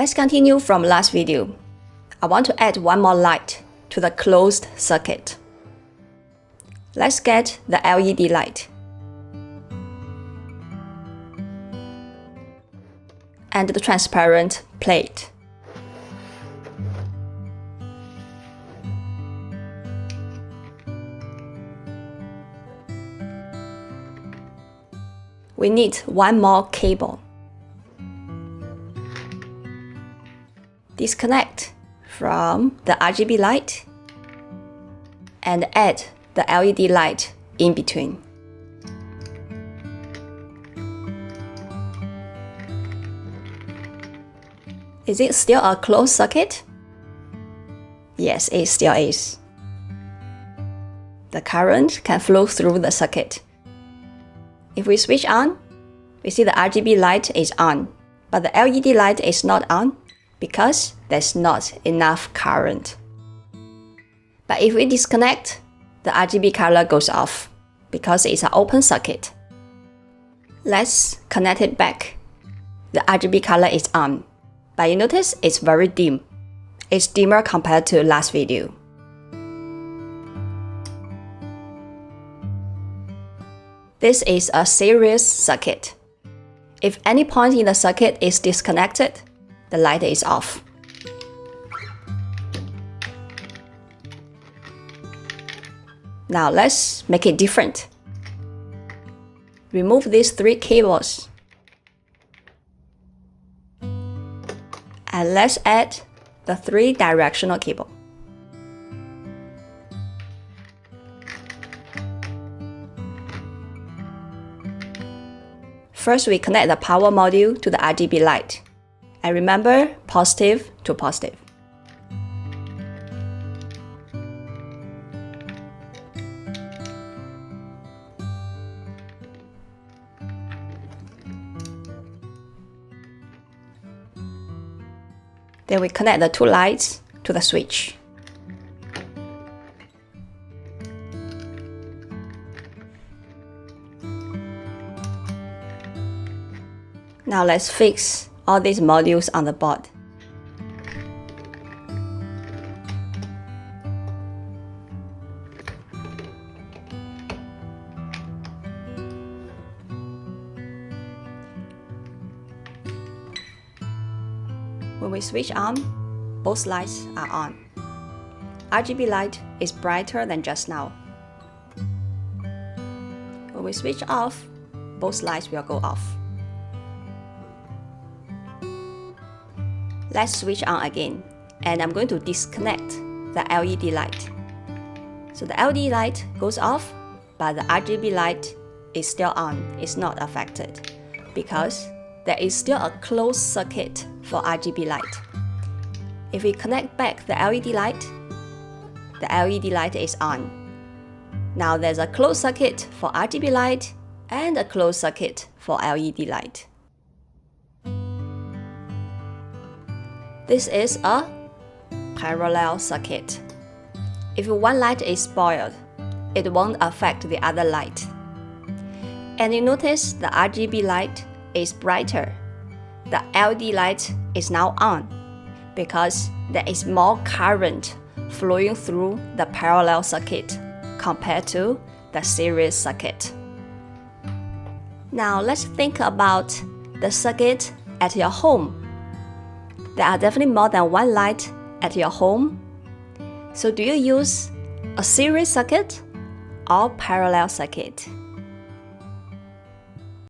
Let's continue from last video. I want to add one more light to the closed circuit. Let's get the LED light. And the transparent plate. We need one more cable. Disconnect from the RGB light and add the LED light in between. Is it still a closed circuit? Yes, it still is. The current can flow through the circuit. If we switch on, we see the RGB light is on, but the LED light is not on because there's not enough current. But if we disconnect, the RGB color goes off because it's an open circuit. Let's connect it back. The RGB color is on, but you notice it's very dim. It's dimmer compared to last video. This is a series circuit. If any point in the circuit is disconnected, the light is off. Now let's make it different. Remove these 3 cables. And let's add the 3 directional cable. First, we connect the power module to the RGB light. And remember, positive to positive. Then we connect the 2 lights to the switch. Now let's fix all these modules on the board. When we switch on, both lights are on. RGB light is brighter than just now. When we switch off, both lights will go off. Let's switch on again, and I'm going to disconnect the LED light. So the LED light goes off, but the RGB light is still on, it's not affected, because there is still a closed circuit for RGB light. If we connect back the LED light is on. Now there's a closed circuit for RGB light and a closed circuit for LED light. This is a parallel circuit. If one light is spoiled, it won't affect the other light. And you notice the RGB light is brighter. The LED light is now on because there is more current flowing through the parallel circuit compared to the series circuit. Now let's think about the circuit at your home. There are definitely more than one light at your home. So do you use a series circuit or parallel circuit?